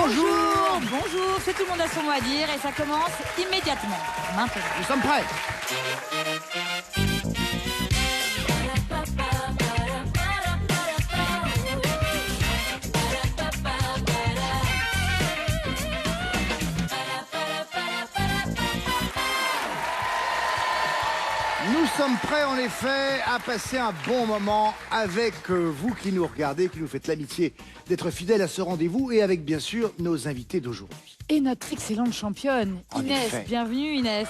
Bonjour. Bonjour, c'est tout le monde a son mot à dire et ça commence immédiatement. Maintenant. Nous sommes prêts. Nous sommes prêts en effet à passer un bon moment avec vous qui nous regardez, qui nous faites l'amitié d'être fidèles à ce rendez-vous et avec bien sûr nos invités d'aujourd'hui. Et notre excellente championne, En Inès. effet. Bienvenue Inès.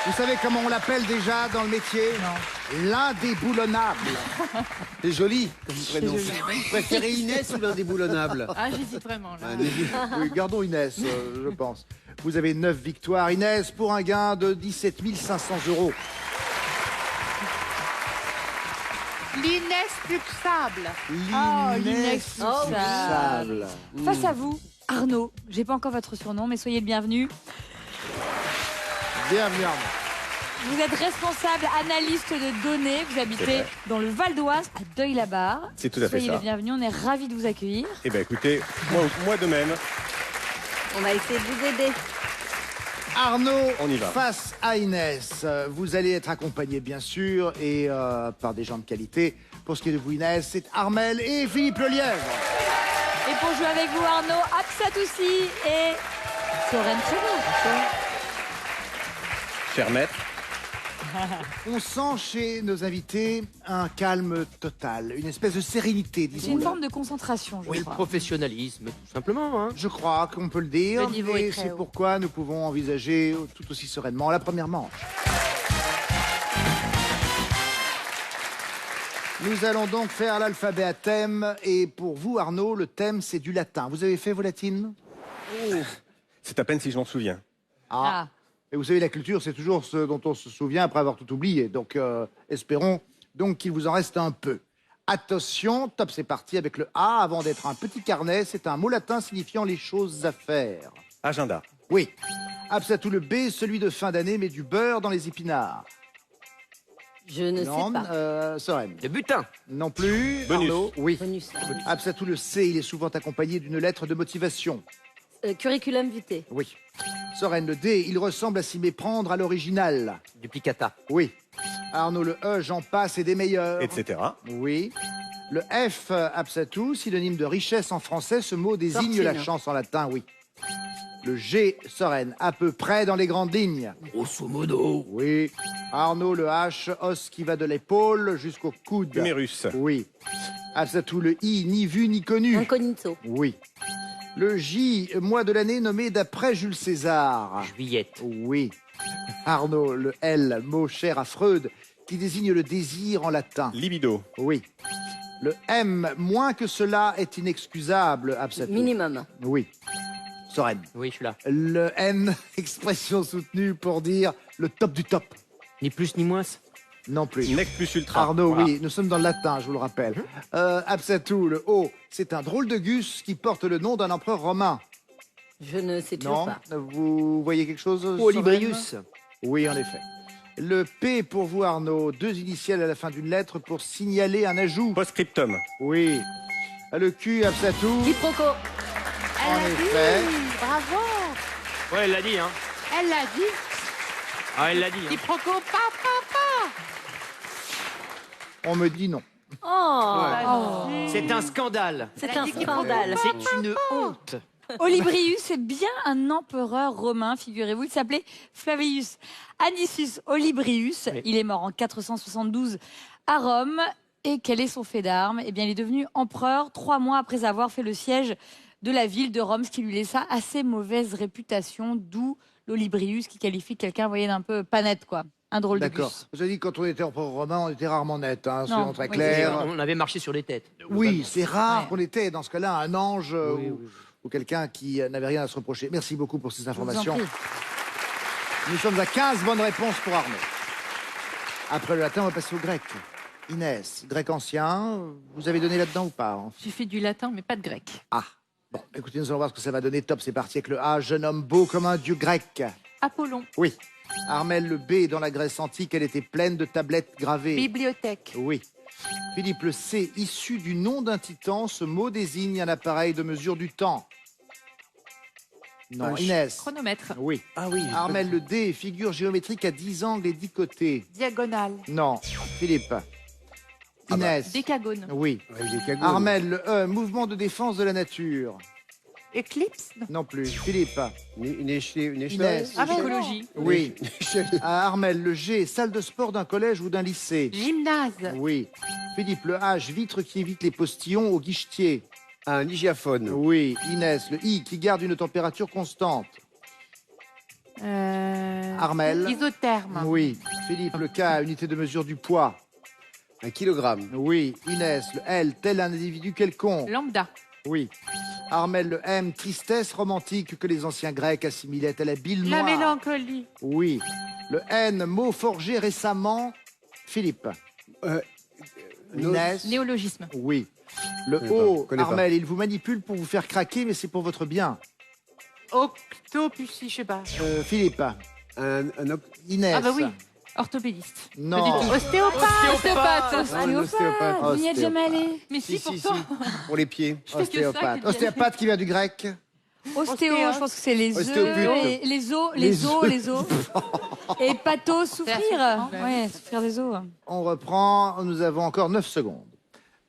Vous savez comment on l'appelle déjà dans le métier? Non. L'indéboulonnable. C'est joli comme prénom. joli. Vous préférez Inès ou l'indéboulonnable? Ah, j'hésite vraiment là. Oui, gardons Inès, je pense. Vous avez 9 victoires, Inès, pour un gain de 17 500 €. L'inexpulsable. L'inexpulsable. Face à vous, Arnaud. J'ai pas encore votre surnom, mais soyez le bienvenu. Bienvenue, Arnaud. Vous êtes responsable analyste de données. Vous habitez dans le Val d'Oise, à Deuil-la-Barre. C'est tout à fait Soyez ça. le bienvenu. On est ravis de vous accueillir. Eh bien, écoutez, moi de même. On va essayer de vous aider. Arnaud, On y va. face à Inès, vous allez être accompagné bien sûr et par des gens de qualité. Pour ce qui est de vous Inès, c'est Armel et Philippe Lelièvre. Et pour jouer avec vous, Arnaud, Absatoussi et Soren Prévost. Cher maître, On sent chez nos invités un calme total, une espèce de sérénité, C'est une disons-le. forme de concentration, je Oui, le crois. professionnalisme, tout simplement. Hein. Je crois qu'on peut le dire, Le niveau et est très c'est haut. pourquoi nous pouvons envisager tout aussi sereinement la première manche. Nous allons donc faire l'alphabet à thème, et pour vous Arnaud, le thème c'est du latin. Vous avez fait vos latines? c'est à peine si je m'en souviens. Ah. Et vous savez, la culture, c'est toujours ce dont on se souvient après avoir tout oublié. Donc, espérons donc qu'il vous en reste un peu. Attention, top, c'est parti avec le A. Avant d'être un petit carnet, c'est un mot latin signifiant les choses à faire. Agenda. Oui. Absatou le B, celui de fin d'année, met du beurre dans les épinards. Je ne Non, sais pas. Soren. Le butin. Non plus. Bonus. Arnaud, oui. Bonus. Absatou le C, il est souvent accompagné d'une lettre de motivation. Curriculum vitae. Oui. Soren le D, il ressemble à s'y méprendre à l'original. Duplicata. Oui. Arnaud le E, j'en passe et des meilleurs. Etc. Oui. Le F, Absatou, synonyme de richesse en français, ce mot désigne Fortune. la chance en latin, oui. Le G, Soren, à peu près dans les grandes lignes. Grosso modo. Oui. Arnaud le H, os qui va de l'épaule jusqu'au coude. Humérus. Oui. Absatou le I, ni vu ni connu. Incognito. Oui. Le J, mois de l'année nommé d'après Jules César. Juillette. Oui. Arnaud, le L, mot cher à Freud, qui désigne le désir en latin. Libido. Oui. Le M, moins que cela, est inexcusable, Absatou. Minimum. Oui. Soren. Oui, je suis là. Le N, expression soutenue pour dire le top du top. Ni plus ni moins. Non plus. Nec plus ultra. Arnaud, Voilà. oui, nous sommes dans le latin, je vous le rappelle. Absatou, le O, c'est un drôle de gus qui porte le nom d'un empereur romain. Je ne sais toujours Non. pas. Vous voyez quelque chose Olybrius. Soren? Oui, en effet. Le P pour vous, Arnaud, 2 initiales à la fin d'une lettre pour signaler un ajout. Postscriptum. Oui. Le Q, Absatou. Quiproquo. En effet. Bravo. Ouais, elle l'a dit, hein. Elle l'a dit. Ah, elle l'a dit. Hein. Quiproquo, papa. On me dit non. Oh. C'est un scandale. C'est un scandale. C'est une honte. Olybrius est bien un empereur romain, figurez-vous. Il s'appelait Flavius Anicius Olybrius. Oui. Il est mort en 472 à Rome. Et quel est son fait d'armes? Eh bien, il est devenu empereur 3 mois après avoir fait le siège de la ville de Rome, ce qui lui laissa assez mauvaise réputation, d'où l'Olybrius qui qualifie quelqu'un, vous voyez, d'un peu pas net, quoi. Un drôle de D'accord. gus. Je dis, quand on était empereur romain, on était rarement net, hein, Non, soyons très oui, clairs. On avait marché sur les têtes. Oui, c'est rare Ouais. qu'on était dans ce cas-là un ange Oui, ou, oui. ou quelqu'un qui n'avait rien à se reprocher. Merci beaucoup pour ces Je vous en informations. prie. Nous sommes à 15 bonnes réponses pour Arnaud. Après le latin, on va passer au grec. Inès, grec ancien, vous avez donné là-dedans ou pas? J'ai fait du latin, mais pas de grec. Ah, bon, écoutez, nous allons voir ce que ça va donner. Top, c'est parti avec le A, jeune homme beau comme un dieu grec. Apollon. Oui. Armel le B, dans la Grèce antique, elle était pleine de tablettes gravées. Bibliothèque. Oui. Philippe le C, issu du nom d'un titan, ce mot désigne un appareil de mesure du temps. Non. Inès. Chronomètre. Oui. Ah oui. Armel, le D, figure géométrique à 10 angles et 10 côtés. Diagonale. Non. Philippe. Inès. Décagone. Oui. Armel, le E, mouvement de défense de la nature. Éclipse. Non plus. Philippe. Une échelle. Inès. Ah, écologie. Oui. Armel, le G, salle de sport d'un collège ou d'un lycée. Gymnase. Oui. Philippe, le H, vitre qui évite les postillons au guichetier. Un hygiaphone. Oui. Inès, le I, qui garde une température constante. Armel. Isotherme. Oui. Philippe, le K, unité de mesure du poids. Un kilogramme. Oui. Inès, le L, tel un individu quelconque. Lambda. Oui. Armel, le M, tristesse romantique que les anciens Grecs assimilaient à la bile La noire. mélancolie. Oui. Le N, mot forgé récemment. Philippe. Inès. Néologisme. Oui. Le Connais pas, O, connais pas. Armel, il vous manipule pour vous faire craquer, mais c'est pour votre bien. Octopucie, je sais pas. Philippe. Inès. Ah bah oui. Orthopédiste. Non. Pas du tout. Ostéopathe. Ostéopathe. un ostéopathe. Vous n'y êtes jamais allé. Mais si, pourtant. Pour les pieds. Je fais que ça, Ostéopathe. qui Ostéopathe qui vient du grec. Ostéo, je pense que c'est les œufs, Ostéopute. les os. Et pathos, souffrir. Ouais, souffrir des os. On reprend. Nous avons encore 9 secondes.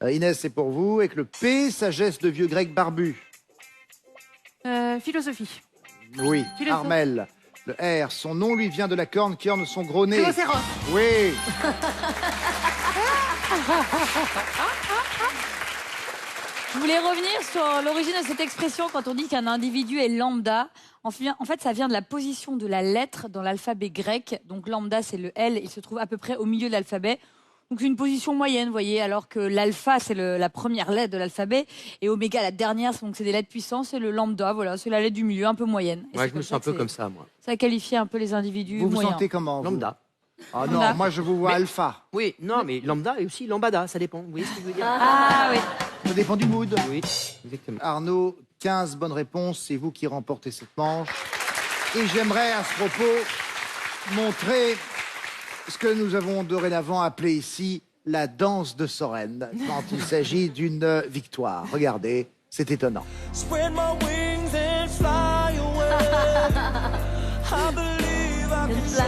Inès, c'est pour vous. Avec le P, sagesse de vieux grec barbu. Philosophie. Oui. Philosophe. Armel. Le R, son nom lui vient de la corne qui orne son gros nez. Rhinocéros. Oui. Je voulais revenir sur l'origine de cette expression quand on dit qu'un individu est lambda. En fait, ça vient de la position de la lettre dans l'alphabet grec. Donc lambda, c'est le L. Il se trouve à peu près au milieu de l'alphabet. Donc c'est une position moyenne, vous voyez, alors que l'alpha, c'est la première lettre de l'alphabet. Et oméga, la dernière, donc c'est des lettres puissantes. C'est le lambda, voilà, c'est la lettre du milieu, un peu moyenne. Et Ouais, c'est je me comme sens ça un peu que comme ça, moi. ça qualifie un peu les individus Vous vous moyens. sentez comment vous Lambda. Ah non, Lambda. moi je vous vois Mais- alpha. Oui, non, mais lambda et aussi lambada, ça dépend. Vous voyez ce que je veux dire Ah oui. Ça dépend du mood. Oui, exactement. Arnaud, 15 bonnes réponses, c'est vous qui remportez cette manche. Et j'aimerais à ce propos montrer ce que nous avons dorénavant appelé ici la danse de Sorène quand il s'agit d'une victoire. Regardez, c'est étonnant. Spread my wings and fly away. I believe I can soar.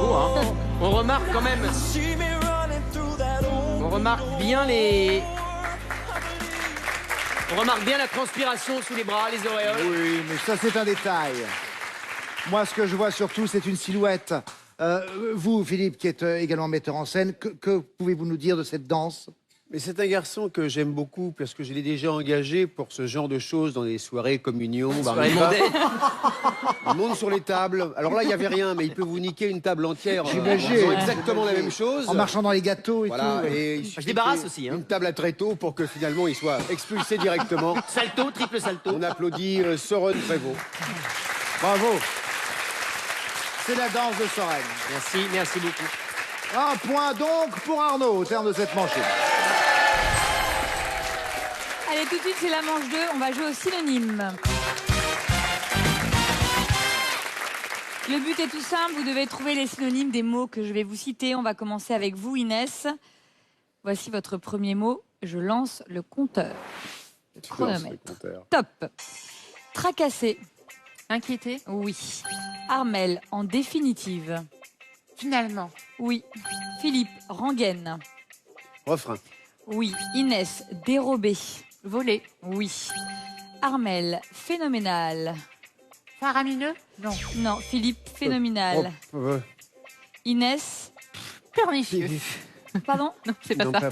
Beau, hein On remarque quand même, See me running through that old on remarque bien les... On remarque bien la transpiration sous les bras, les auréoles. Oui, mais ça c'est un détail. Moi, ce que je vois surtout, c'est une silhouette. Vous, Philippe, qui êtes également metteur en scène, que pouvez-vous nous dire de cette danse? Mais c'est un garçon que j'aime beaucoup parce que je l'ai déjà engagé pour ce genre de choses dans les soirées communion, bar Soirée mitzvah. mondaine. Il monte sur les tables. Alors là, il n'y avait rien, mais il peut vous niquer une table entière en J'imagine. faisant exactement la même chose. En marchant dans les gâteaux et Voilà, tout. et il suffit débarrasse qu'il y ait aussi, hein. Une table à tréteaux pour que finalement il soit expulsé directement. Salto, triple salto. On applaudit Soren Prévost. Bravo. C'est la danse de Sorène. Merci beaucoup. Un point donc pour Arnaud au terme de cette manchette. Allez, tout de suite, c'est la manche 2. On va jouer au synonyme. Le but est tout simple. Vous devez trouver les synonymes des mots que je vais vous citer. On va commencer avec vous, Inès. Voici votre premier mot. Je lance le compteur. Le chronomètre. Top. Tracasser. Inquiété. Oui. Armel, en définitive. Finalement. Oui. Philippe, rengaine. Refrain. Oui. Inès, dérobé. Volé. Oui. Armel, phénoménal. Faramineux. Non. Non, Philippe, phénoménal. Inès, Pernicieux. pardon, Non, c'est pas Non, ça. pas-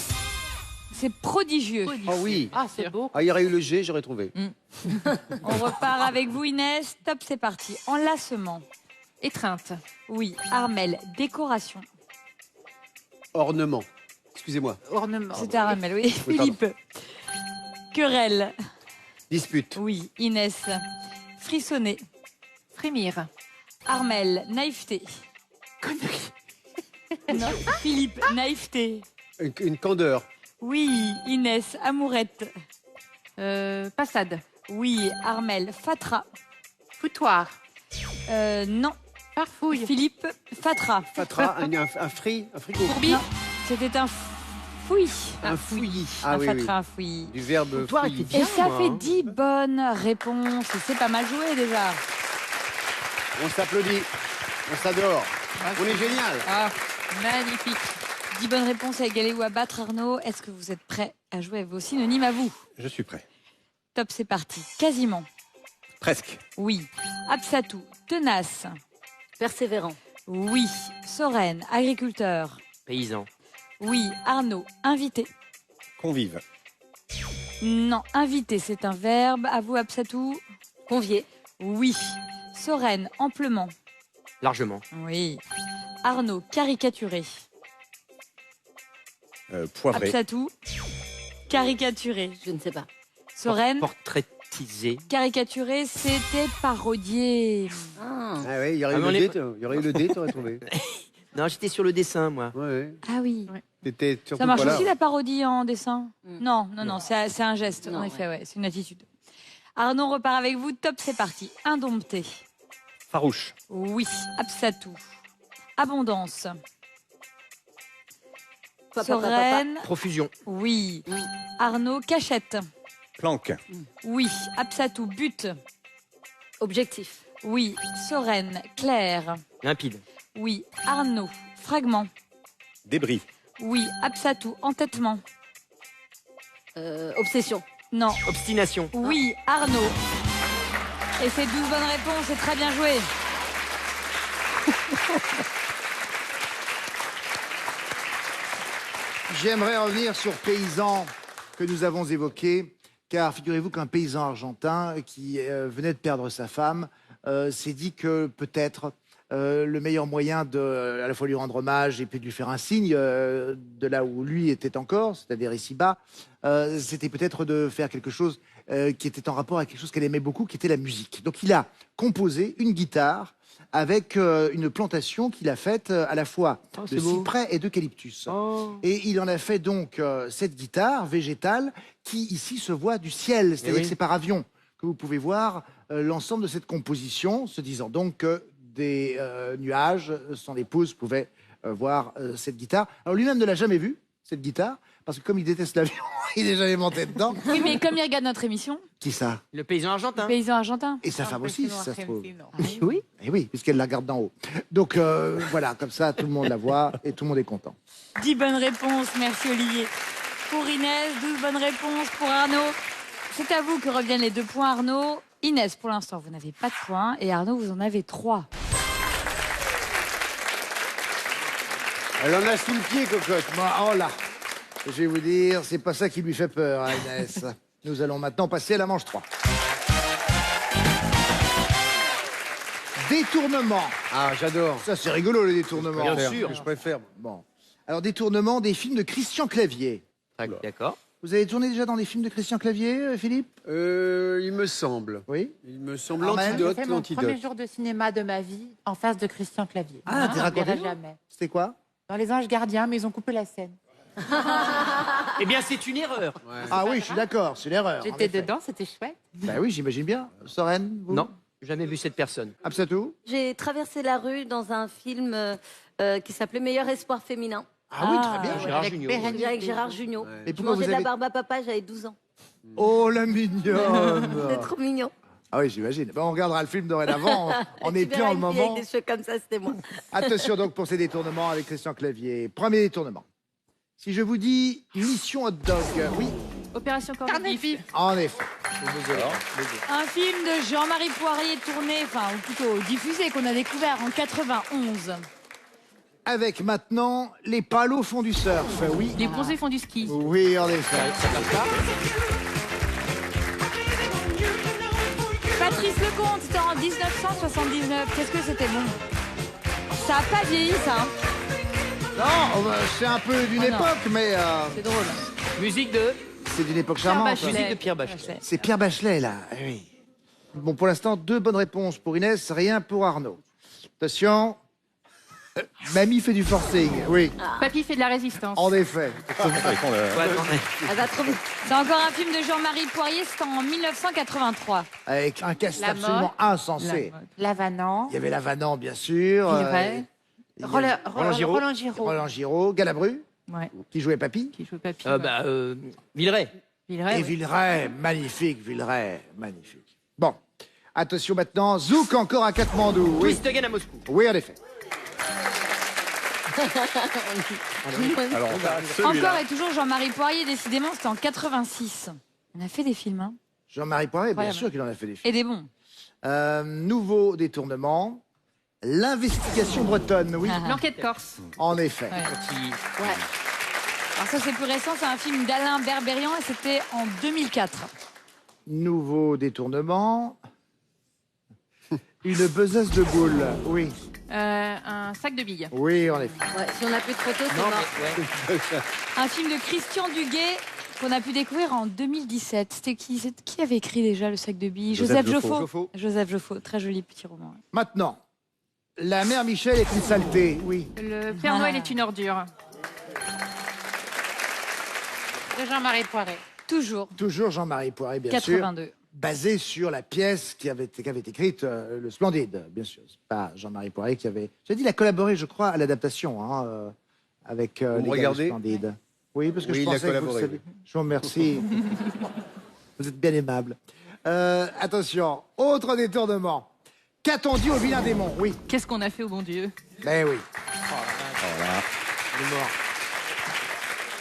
c'est prodigieux. Ah oui. Ah, c'est beau. Ah, il y aurait eu le G, j'aurais trouvé. On repart avec vous, Inès. Top, c'est parti. Enlacement. Étreinte. Oui. Armel, décoration. Ornement. Excusez-moi. Ornement. C'était Armel, oui. Oui, Philippe. Querelle. Dispute. Oui. Inès. Frissonner. Frémir. Armel, naïveté. Connerie. Non. Philippe, naïveté. Une candeur. Oui. Inès, amourette. Passade. Oui. Armel, fatra. Foutoir. Non. Farfouille. Philippe, fatra. Fatra, un frigo. Fourbi. Non. C'était un fouillis. Un fouillis. Un Ah oui, oui. fatra, un fouillis. Du verbe Toi, fouillis. t'es bien. Et ça moi, fait hein. 10 bonnes réponses. C'est pas mal joué déjà. On s'applaudit. On s'adore. On est génial. Ah, magnifique. 10 bonnes réponses à égaler ou à battre, Arnaud. Est-ce que vous êtes prêt à jouer avec vos synonymes à vous? Je suis prêt. Top, c'est parti. Quasiment. Presque. Oui. Absatou. Tenace. Persévérant. Oui. Soren. Agriculteur. Paysan. Oui. Arnaud. Invité. Convive. Non. Invité, c'est un verbe. À vous, Absatou. Convier. Oui. Soren. Amplement. Largement. Oui. Arnaud. Caricaturé. Poivré. Absatou. Caricaturé. Je ne sais pas. Soren. Portraitisé. Caricaturé, c'était parodié. Ah. Ah ouais, il y aurait Ah, eu mais on le est- D, il y aurait eu le D, t'aurais trouvé. Non, j'étais sur le dessin, moi. Ouais, ouais. Ah oui. T'étais surtout Ça marche pas là. aussi la parodie en dessin? Mm. Non, c'est un geste, Non, en effet, ouais, c'est une attitude. Arnaud, on repart avec vous. Top, c'est parti. Indompté. Farouche. Oui. Absatou. Abondance. Soren. Soren. Profusion. Oui. Arnaud. Cachette. Planque. Oui. Absatou. But. Objectif. Oui. Soren. Claire. Limpide. Oui. Arnaud. Fragment. Débris. Oui. Absatou. Entêtement. Obsession. Non. Obstination. Oui. Arnaud. Et c'est 12 bonnes réponses, c'est très bien joué. J'aimerais revenir sur paysan que nous avons évoqué, car figurez-vous qu'un paysan argentin qui venait de perdre sa femme s'est dit que peut-être le meilleur moyen de à la fois lui rendre hommage et puis de lui faire un signe de là où lui était encore, c'est-à-dire ici-bas, c'était peut-être de faire quelque chose qui était en rapport avec quelque chose qu'elle aimait beaucoup, qui était la musique. Donc il a composé une guitare avec une plantation qu'il a faite à la fois de c'est beau. cyprès et d'eucalyptus. Oh. Et il en a fait donc cette guitare végétale qui ici se voit du ciel, c'est-à-dire oui. que c'est par avion que vous pouvez voir l'ensemble de cette composition, se disant donc que des nuages, son épouse pouvait voir cette guitare. Alors lui-même ne l'a jamais vue, cette guitare, parce que comme il déteste l'avion, il n'est jamais monté dedans. Oui, mais comme il regarde notre émission, Qui ça? Le paysan argentin. paysan argentin. Et sa femme aussi, si ça se trouve. Oui. Et oui, puisqu'elle la regarde d'en haut. Donc voilà, comme ça, tout le monde la voit et tout le monde est content. 10 bonnes réponses, merci Olivier. Pour Inès, 12 bonnes réponses pour Arnaud. C'est à vous que reviennent les 2 points, Arnaud. Inès, pour l'instant, vous n'avez pas de points. Et Arnaud, vous en avez 3. Elle en a sous le pied, cocotte. Oh là, je vais vous dire, c'est pas ça qui lui fait peur, hein, Inès. Nous allons maintenant passer à la manche 3. Détournement. Ah, j'adore. Ça, c'est rigolo, les détournements. Bien Faire, sûr. Je préfère. Bon. Alors, détournement des films de Christian Clavier. D'accord. Vous avez tourné déjà dans des films de Christian Clavier, Philippe? Il me semble. Oui. Il me semble Armel, J'ai l'antidote, fait mon premier l'antidote. jour de cinéma de ma vie en face de Christian Clavier. Ah, t'es Je raconté verrai jamais. C'était quoi? Dans Les Anges Gardiens, mais ils ont coupé la scène. Eh bien, c'est une erreur. Ah oui, je suis d'accord, c'est l'erreur. en J'étais effet. dedans, c'était chouette. Bah oui, j'imagine bien. Soren, vous? Non, jamais vu cette personne. Absatou? J'ai traversé la rue dans un film qui s'appelait Meilleur espoir féminin. Ah oui, très bien. Gérard Avec Jugnot. Bérénice Avec Bejo. Gérard Jugnot. Ouais. Et Je pourquoi vous mangeais de la avez... barbe à papa, j'avais 12 ans. Oh, la mignonne. C'est trop mignon. Ah oui, j'imagine. Bon, on regardera le film dorénavant. On Tu est verras bien en le une fille moment. avec des cheveux comme ça, c'était moi. Attention donc pour ces détournements avec Christian Clavier. Premier détournement. Si je vous dis Mission Hot Dog, oui, Opération Carnet Corned Beef. vif. en effet. Un film de Jean-Marie Poirier tourné, enfin, ou plutôt diffusé, qu'on a découvert en 91. Avec maintenant les palos font du surf, oui. Les bronzés font du ski. Oui, en effet. Patrice Lecomte, c'était en 1979. Qu'est-ce que c'était bon. Ça a pas vieilli, ça. Hein. Non, c'est un peu d'une Oh non. époque, mais C'est drôle. Musique de c'est d'une époque Pierre charmante. Bachelet. Musique de Pierre Bachelet. C'est Pierre Bachelet, là. Eh oui. Bon, pour l'instant, 2 bonnes réponses pour Inès, rien pour Arnaud. Attention. Mamie fait du forcing, oui, Papy fait de la résistance. en effet. Ouais, attendez. Elle va trop vite. C'est encore un film de Jean-Marie Poirier, c'était en 1983. Avec un cast La absolument mode. insensé. Lavanant. Il y avait Lavanant, bien sûr. Villeray. il y avait Roland Giraud. Roland Giraud. Roland Giraud, Galabru, Ouais. qui jouait Papy. Qui joue Papy. Villeray. Villeray, Et ouais. Villeray, magnifique, Villeray, magnifique. Bon, Attention maintenant, Zouk encore à Katmandou. Oui, Twist again à Moscou. oui en effet. Alors, Encore et toujours Jean-Marie Poirier, décidément, c'était en 86. On a fait des films, hein. Jean-Marie Poiret, bien Incroyable. sûr qu'il en a fait des films. Et des bons. Nouveau détournement, l'investigation bretonne, oui, L'enquête corse. en effet. Ouais. Qui- Alors ça, c'est plus récent, c'est un film d'Alain Berberian et c'était en 2004. Nouveau détournement, une besace de boules, oui, Un sac de billes. oui, en effet. Ouais, si on a plus trop tôt, c'est Non, mort. mais ouais. Un film de Christian Duguay qu'on a pu découvrir en 2017. C'était qui, qui avait écrit déjà Le sac de billes? Joseph Joffo. Joffo. Joseph Joffo, très joli petit roman. Maintenant, la mère Michel est une saleté, oui. Le Père Ah. Noël est une ordure. De Jean-Marie Poiret. Toujours, Toujours Jean-Marie Poiret, bien sûr. 82. Basé sur la pièce qui avait été écrite, Le Splendide, bien sûr. C'est pas Jean-Marie Poiret qui avait... J'ai dit, il a collaboré, je crois, à l'adaptation, hein, avec les gars du regardez Splendide. Oui, parce que Oui, je il a pensais que vous le collaboré, saviez. Je vous remercie. Vous êtes bien aimable. Attention, autre détournement. Qu'a-t-on dit au vilain démon? Oui, Qu'est-ce qu'on a fait au bon Dieu? ben oui. Il est mort.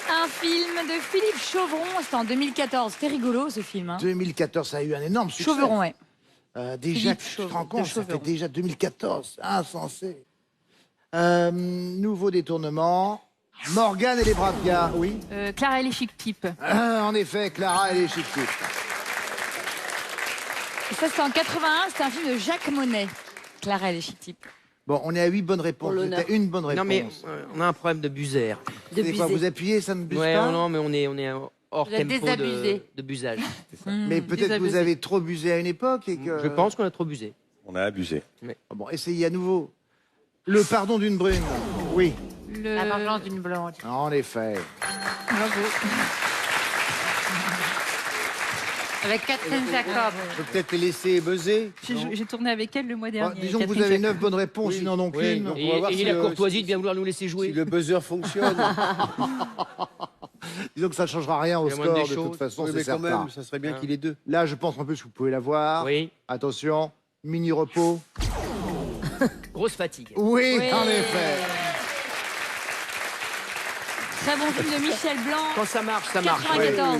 Un film de Philippe Chauvron, c'était en 2014. C'était rigolo ce film. Hein. 2014, ça a eu un énorme succès. Chauvron, ouais. Déjà, Philippe tu te rends Chauvron, compte, de ça fait Chauveron. déjà 2014. Insensé. Nouveau détournement. Morgane et les Bravia, oui. Clara et les chic types. En effet, Clara et les chic types. Et ça, c'était en 81. C'était un film de Jacques Monnet. Clara et les chic types. Bon, on est à 8 bonnes réponses. Pour l'honneur. C'était une bonne réponse. Non, mais on a un problème de buzzer. De Des fois, buser. vous appuyez, ça ne buse Ouais, pas. non, mais on est hors Vous êtes tempo désabusé. de busage. Mais peut-être que vous désabusé. avez trop busé à une époque et que... Je pense qu'on a trop busé. on a abusé. Bon, essayez à nouveau. Le pardon d'une brune. Oui, La vengeance d'une blonde. en effet. Bravo. Avec Catherine Jacob. Je peux peut-être les laisser buzzer. J'ai tourné avec elle le mois Bon, dernier. disons que vous Catherine avez Jacob. 9 bonnes réponses, Oui. ils n'en ont Oui, qu'une. donc Et, on va voir et si la le- courtoisie de bien vouloir nous laisser jouer. Si le buzzer fonctionne. Disons que ça ne changera rien au Il y a moins score, des de toute choses. façon, Oui, c'est mais quand certain. même, ça serait bien Hein. qu'il ait deux. Là, je pense en plus que vous pouvez l'avoir. Oui, Attention, mini-repos. grosse fatigue. Oui, Oui. en effet. Très bon film de Michel Blanc. Quand ça marche, ça marche. 94.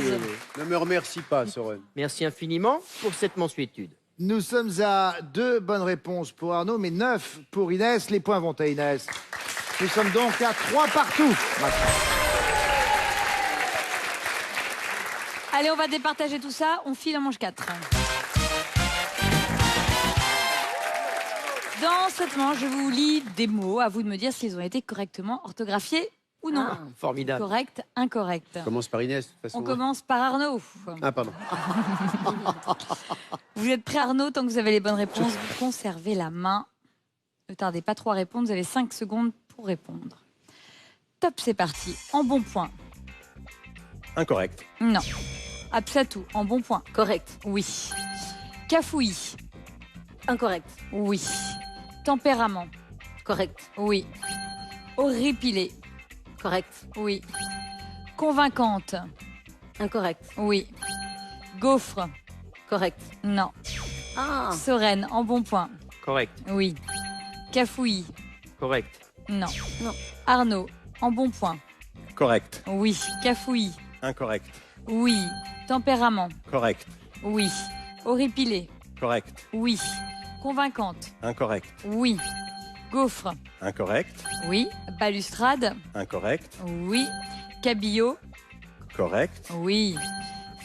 Ne me remercie pas, Soren. Merci infiniment pour cette mensuétude. Nous sommes à 2 bonnes réponses pour Arnaud, mais 9 pour Inès. Les points vont à Inès. Nous sommes donc à 3 partout. maintenant. Allez, on va départager tout ça. On file en manche 4. Dans cette manche, je vous lis des mots. À vous de me dire s'ils ont été correctement orthographiés ou non. Ah. Formidable. Correct, incorrect. On commence par Inès, de toute façon. On commence par Arnaud. Ah, pardon. Vous êtes prêt, Arnaud? Tant que vous avez les bonnes réponses, vous conservez la main. Ne tardez pas trop à répondre. Vous avez 5 secondes pour répondre. Top, c'est parti. En bon point. Incorrect. Non. Absatou, en bon point. Correct. Oui. Cafouille. Incorrect. Oui. Tempérament. Correct. Oui. Horripilé. Correct. Oui. Convaincante. Incorrect. Oui. Gaufre. Correct. Non. Ah. Sereine, en bon point. Correct. Oui. Cafouille. Correct. Non. Non. Arnaud, en bon point. Correct. Oui. Cafouille. Incorrect. Oui. Tempérament. Correct. Oui. Horripilé. Correct. Oui. Convaincante. Incorrect. Oui. Gaufre. Incorrect. Oui. Balustrade. Incorrect. Oui. Cabillaud. Correct. Oui.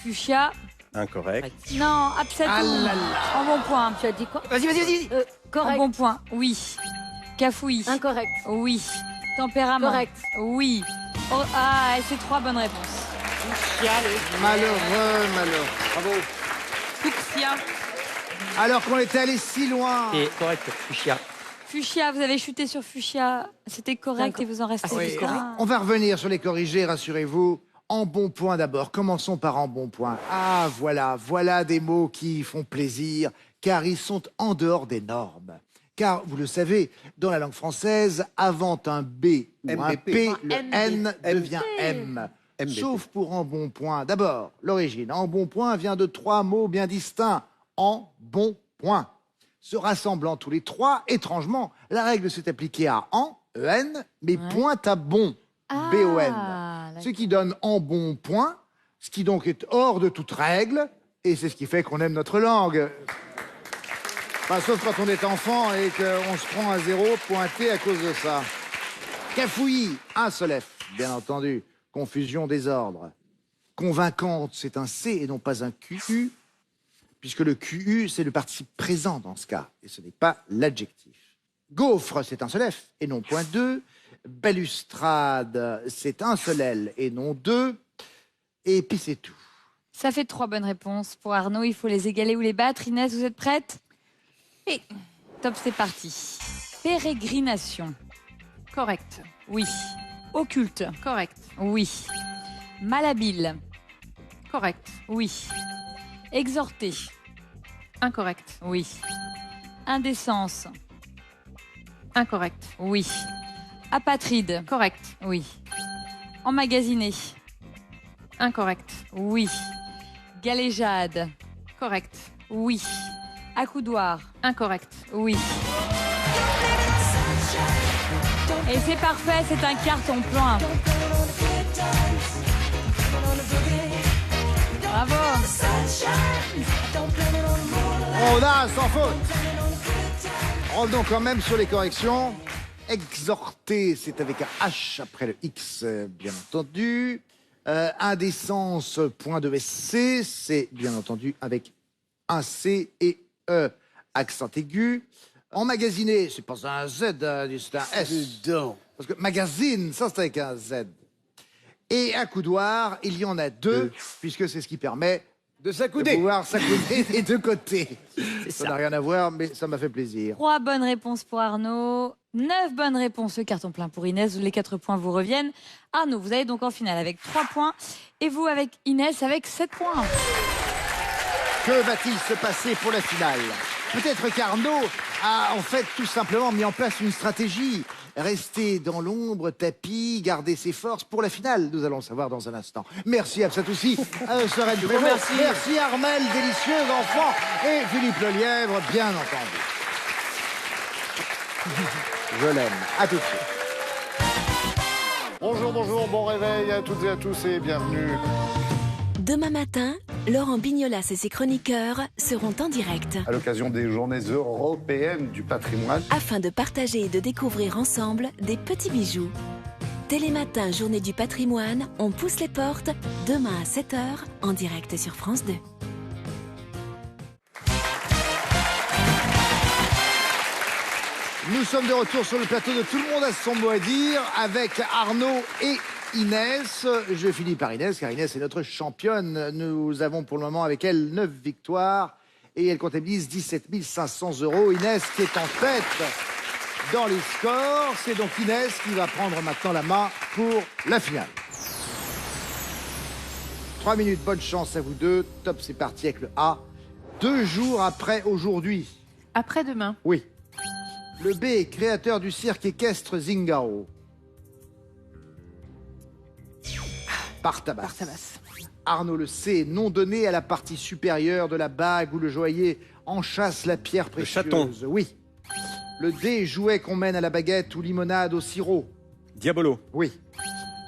Fuchsia. Incorrect. Non. Absatou. Ah là là. En bon point. Tu as dit quoi? Vas-y, vas-y, vas-y. En Correct. bon point. Oui. Cafouille. Incorrect. Oui. Tempérament. Correct. Oui. Oh, ah, et c'est 3 bonnes réponses. Malheureux. Bravo. Fuchsia. Alors qu'on était allé si loin. Et correct, Fuchsia. Fuchsia, vous avez chuté sur Fuchsia. C'était correct et vous en restez. Oui, juste là. on va revenir sur les corrigés, rassurez-vous. En bon point d'abord. Commençons par en bon point. Ah, voilà des mots qui font plaisir, car ils sont en dehors des normes. Car, vous le savez, dans la langue française, avant un B ou un MBP. P, le MB. N devient M. MBP. Sauf pour en bon point. D'abord, l'origine. En bon point vient de 3 mots bien distincts. En bon point. Se rassemblant tous les trois, étrangement, la règle s'est appliquée à en, E-N, mais point à bon, B-O-N. Ce qui donne en bon point, ce qui donc est hors de toute règle, et c'est ce qui fait qu'on aime notre langue. Enfin, sauf quand on est enfant et qu'on se prend à 0 pointé à cause de ça. Cafouillis, un seul F, bien entendu. Confusion, désordre. Convaincante, c'est un C et non pas un QU, puisque le QU, c'est le participe présent dans ce cas, et ce n'est pas l'adjectif. Gaufre, c'est un seul F et non point 2. Balustrade, c'est un seul L et non 2. Et puis c'est tout. Ça fait 3 bonnes réponses pour Arnaud. Il faut les égaler ou les battre. Inès, vous êtes prête? Oui. Top, c'est parti. Pérégrination. Correct. Oui. Occulte. Correct. Oui. Malhabile. Correct. Oui. Exhorter. Incorrect. Oui. Indécence. Incorrect. Oui. Apatride. Correct. Oui. Emmagasiner. Incorrect. Oui. Galéjade. Correct. Oui. Accoudoir. Incorrect. Oui. Et c'est parfait, c'est un carton plein. Bravo. On a sans faute. Revenons quand même sur les corrections. Exhorter, c'est avec un H après le X, bien entendu. Indécence, point de SC, c'est bien entendu avec un C et E, accent aigu. Emmagasiner, c'est pas un Z, c'est un S. Parce que magazine, ça c'est avec un Z. Et accoudoir, il y en a deux, puisque c'est ce qui permet De de s'accouder. pouvoir s'accouder des deux côtés. Ça ça. n'a rien à voir, mais ça m'a fait plaisir. 3 bonnes réponses pour Arnaud. 9 bonnes réponses, le carton plein pour Inès. Les 4 points vous reviennent. Arnaud, vous allez donc en finale avec 3 points. Et vous avec Inès avec 7 points. Que va-t-il se passer pour la finale? Peut-être qu'Arnaud a en fait tout simplement mis en place une stratégie. Rester dans l'ombre, tapis, garder ses forces pour la finale. Nous allons le savoir dans un instant. Merci Absatoussi, Sereine Prévost. Merci Armel, délicieuse enfant. Et Philippe Lelièvre, bien entendu. Je l'aime. À tout de suite. Bonjour, bonjour, bon réveil à toutes et à tous et bienvenue. Demain matin, Laurent Bignolas et ses chroniqueurs seront en direct À l'occasion des journées européennes du patrimoine, afin de partager et de découvrir ensemble des petits bijoux. Télématin, journée du patrimoine, on pousse les portes, demain à 7h, en direct sur France 2. Nous sommes de retour sur le plateau de Tout le monde a son mot à dire avec Arnaud et Inès. Je finis par Inès, car Inès est notre championne. Nous avons pour le moment avec elle 9 victoires et elle comptabilise 17 500 €. Inès qui est en tête dans les scores. C'est donc Inès qui va prendre maintenant la main pour la finale. 3 minutes, bonne chance à vous deux. Top, c'est parti avec le A. 2 jours après aujourd'hui. Après-demain. Oui. Le B, créateur du cirque équestre Zingaro. Partabas. Partabas. Arnaud le C, nom donné à la partie supérieure de la bague où le joaillier enchâsse la pierre précieuse. chaton. Oui. Le D, jouet qu'on mène à la baguette ou limonade au sirop. Diabolo. Oui.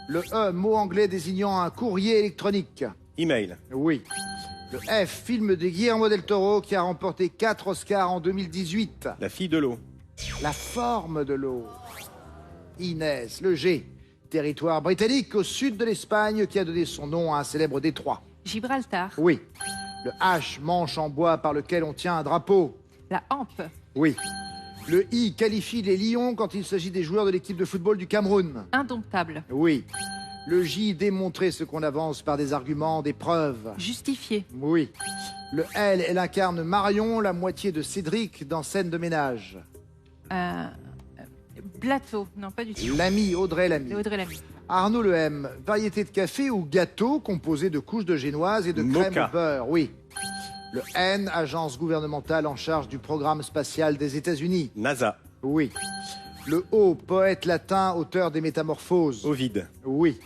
Le E, mot anglais désignant un courrier électronique. Email. Oui. Le F, film de Guillermo del Toro qui a remporté 4 Oscars en 2018. La fille de l'eau. La forme de l'eau. Inès. Le G, territoire britannique au sud de l'Espagne qui a donné son nom à un célèbre détroit. Gibraltar. Oui. Le H, manche en bois par lequel on tient un drapeau. La hampe. Oui. Le I, qualifie les Lions quand il s'agit des joueurs de l'équipe de football du Cameroun. Indomptable. Oui. Le J, démontrer ce qu'on avance par des arguments, des preuves. Justifié. Oui. Le L, elle incarne Marion, la moitié de Cédric dans Scène de ménage. Plateau. Non, pas du tout. L'ami, Audrey Lamy. Audrey Lamy. Arnaud le M, variété de café ou gâteau composé de couches de génoise et de crème Mocha. au beurre. Oui. Le N, agence gouvernementale en charge du programme spatial des États-Unis. NASA. Oui. Le O, poète latin, auteur des Métamorphoses. Ovide. Oui.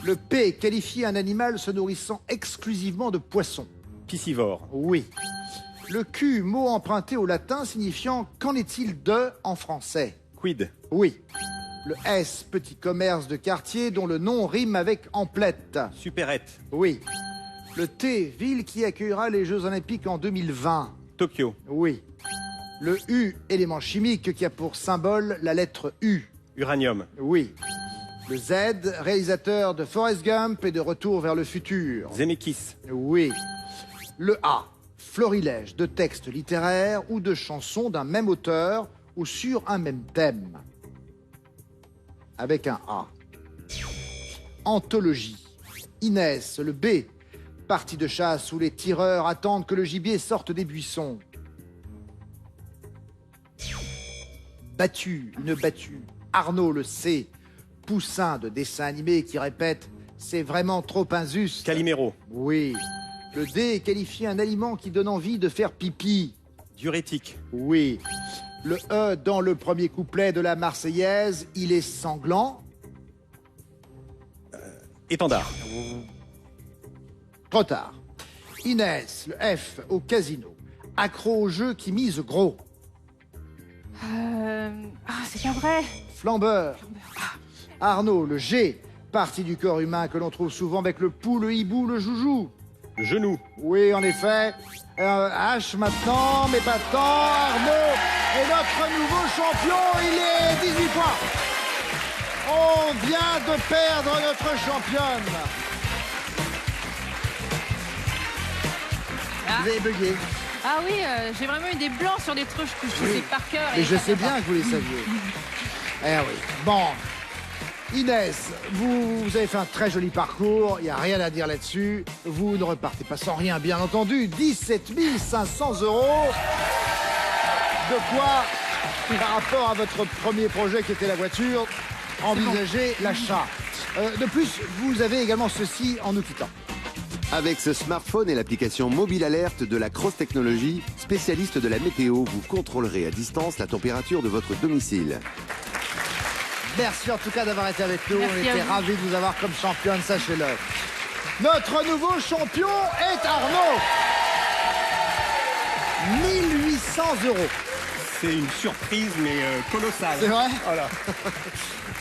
Le P, qualifie un animal se nourrissant exclusivement de poissons. Piscivore. Oui. Le Q, mot emprunté au latin signifiant qu'en est-il de en français? Quid. Oui. Le S, petit commerce de quartier dont le nom rime avec emplette. Supérette. Oui. Le T, ville qui accueillera les Jeux Olympiques en 2020. Tokyo. Oui. Le U, élément chimique qui a pour symbole la lettre U. Uranium. Oui. Le Z, réalisateur de Forrest Gump et de Retour vers le futur. Zemeckis. Oui. Le A, florilège de textes littéraires ou de chansons d'un même auteur ou sur un même thème. Avec un A. Anthologie. Inès, le B, partie de chasse où les tireurs attendent que le gibier sorte des buissons. Battu, une battue. Arnaud, le C, poussin de dessin animé qui répète « c'est vraiment trop injuste ». Calimero. Oui. Le D qualifie un aliment qui donne envie de faire pipi. Diurétique. Oui. Le E dans le premier couplet de la Marseillaise, il est sanglant. Étendard. Trop tard. Inès, le F au casino. Accro au jeu qui mise gros. C'est pas vrai. Flambeur. Arnaud, le G, partie du corps humain que l'on trouve souvent avec le pou, le hibou, le joujou. Le genou. Oui, en effet. H maintenant, mais pas tant. Arnaud est notre nouveau champion. Il est 18 points. On vient de perdre notre championne. Vous avez bugué. Ah oui, j'ai vraiment eu des blancs sur des trucs que je sais par cœur. Et je sais bien que vous les saviez. Eh oui. Bon. Inès, vous avez fait un très joli parcours, il n'y a rien à dire là-dessus. Vous ne repartez pas sans rien, bien entendu. 17 500 €. De quoi, par rapport à votre premier projet qui était la voiture, envisager l'achat. De plus, vous avez également ceci en nous quittant. Avec ce smartphone et l'application Mobile Alert de la Cross Technologie, spécialiste de la météo, vous contrôlerez à distance la température de votre domicile. Merci en tout cas d'avoir été avec nous. Merci On était ravis de vous avoir comme championne, sachez-le. Notre nouveau champion est Arnaud. 1800 €. C'est une surprise, mais colossale. C'est vrai? Voilà.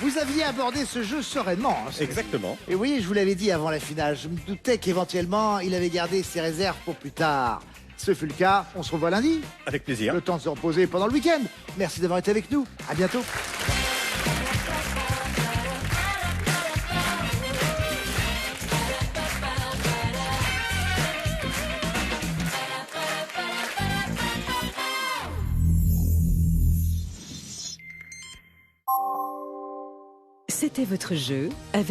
Vous aviez abordé ce jeu sereinement. Hein, Exactement. Et oui, je vous l'avais dit avant la finale. Je me doutais qu'éventuellement, il avait gardé ses réserves pour plus tard. Ce fut le cas. On se revoit lundi. Avec plaisir. Le temps de se reposer pendant le week-end. Merci d'avoir été avec nous. À bientôt. C'était votre jeu avec